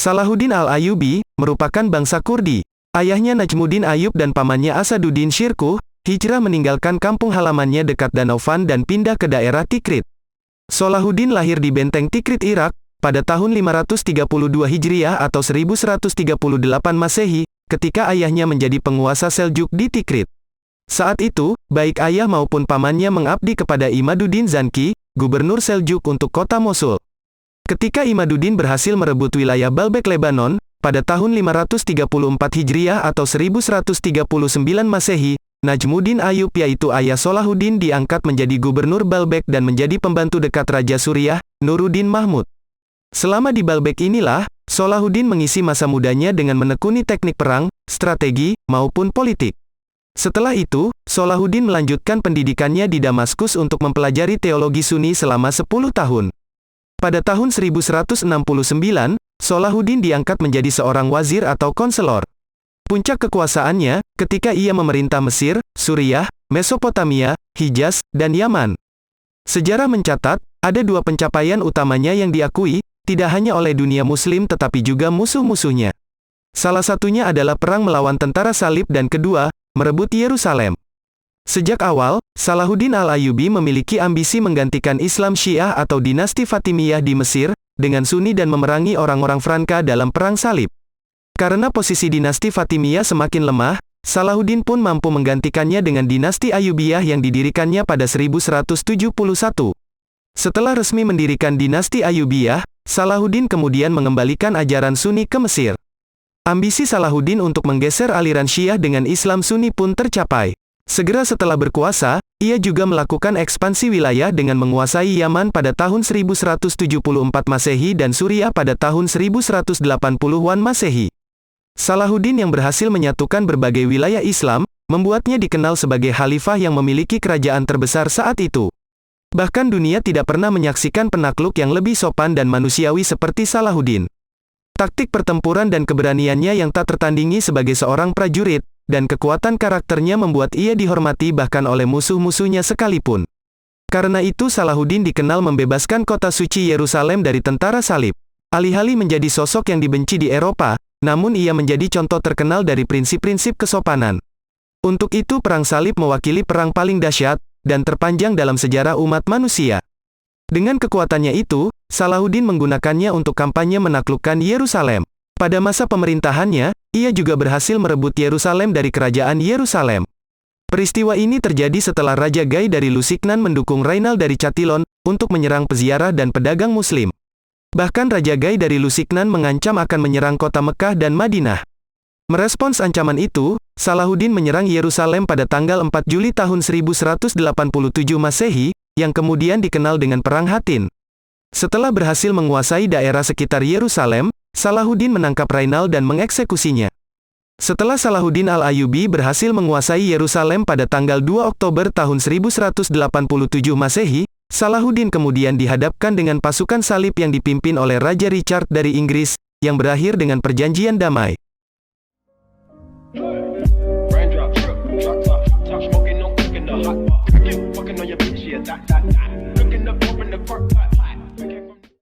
Salahuddin al-Ayyubi merupakan bangsa Kurdi. Ayahnya Najmuddin Ayyub dan pamannya Asaduddin Shirkuh hijrah meninggalkan kampung halamannya dekat Danau Van dan pindah ke daerah Tikrit. Salahuddin lahir di benteng Tikrit, Irak, pada tahun 532 Hijriah atau 1138 Masehi, ketika ayahnya menjadi penguasa Seljuk di Tikrit. Saat itu, baik ayah maupun pamannya mengabdi kepada Imaduddin Zanki, gubernur Seljuk untuk kota Mosul. Ketika Imaduddin berhasil merebut wilayah Baalbek Lebanon, pada tahun 534 Hijriah atau 1139 Masehi, Najmuddin Ayyub yaitu ayah Salahuddin diangkat menjadi gubernur Baalbek dan menjadi pembantu dekat Raja Suriah, Nuruddin Mahmud. Selama di Baalbek inilah, Salahuddin mengisi masa mudanya dengan menekuni teknik perang, strategi, maupun politik. Setelah itu, Salahuddin melanjutkan pendidikannya di Damaskus untuk mempelajari teologi Sunni selama 10 tahun. Pada tahun 1169, Salahuddin diangkat menjadi seorang wazir atau konselor. Puncak kekuasaannya, ketika ia memerintah Mesir, Suriah, Mesopotamia, Hijaz, dan Yaman. Sejarah mencatat, ada dua pencapaian utamanya yang diakui, tidak hanya oleh dunia muslim tetapi juga musuh-musuhnya. Salah satunya adalah perang melawan tentara salib dan kedua, merebut Yerusalem. Sejak awal, Salahuddin al-Ayyubi memiliki ambisi menggantikan Islam Syiah atau dinasti Fatimiyah di Mesir, dengan Sunni dan memerangi orang-orang Franka dalam perang salib. Karena posisi dinasti Fatimiyah semakin lemah, Salahuddin pun mampu menggantikannya dengan dinasti Ayyubiyah yang didirikannya pada 1171. Setelah resmi mendirikan dinasti Ayyubiyah, Salahuddin kemudian mengembalikan ajaran Sunni ke Mesir. Ambisi Salahuddin untuk menggeser aliran Syiah dengan Islam Sunni pun tercapai. Segera setelah berkuasa, ia juga melakukan ekspansi wilayah dengan menguasai Yaman pada tahun 1174 Masehi dan Suriah pada tahun 1180-an Masehi. Salahuddin yang berhasil menyatukan berbagai wilayah Islam, membuatnya dikenal sebagai khalifah yang memiliki kerajaan terbesar saat itu. Bahkan dunia tidak pernah menyaksikan penakluk yang lebih sopan dan manusiawi seperti Salahuddin. Taktik pertempuran dan keberaniannya yang tak tertandingi sebagai seorang prajurit, dan kekuatan karakternya membuat ia dihormati bahkan oleh musuh-musuhnya sekalipun. Karena itu Salahuddin dikenal membebaskan kota suci Yerusalem dari tentara salib. Alih-alih menjadi sosok yang dibenci di Eropa, namun ia menjadi contoh terkenal dari prinsip-prinsip kesopanan. Untuk itu perang salib mewakili perang paling dahsyat, dan terpanjang dalam sejarah umat manusia. Dengan kekuatannya itu, Salahuddin menggunakannya untuk kampanye menaklukkan Yerusalem. Pada masa pemerintahannya, ia juga berhasil merebut Yerusalem dari kerajaan Yerusalem. Peristiwa ini terjadi setelah Raja Gai dari Lusignan mendukung Rainald dari Chatillon untuk menyerang peziarah dan pedagang Muslim. Bahkan Raja Gai dari Lusignan mengancam akan menyerang kota Mekah dan Madinah. Merespons ancaman itu, Salahuddin menyerang Yerusalem pada tanggal 4 Juli tahun 1187 Masehi, yang kemudian dikenal dengan Perang Hattin. Setelah berhasil menguasai daerah sekitar Yerusalem, Salahuddin menangkap Rainald dan mengeksekusinya. Setelah Salahuddin al-Ayyubi berhasil menguasai Yerusalem pada tanggal 2 Oktober tahun 1187 Masehi, Salahuddin kemudian dihadapkan dengan pasukan salib yang dipimpin oleh Raja Richard dari Inggris, yang berakhir dengan perjanjian damai.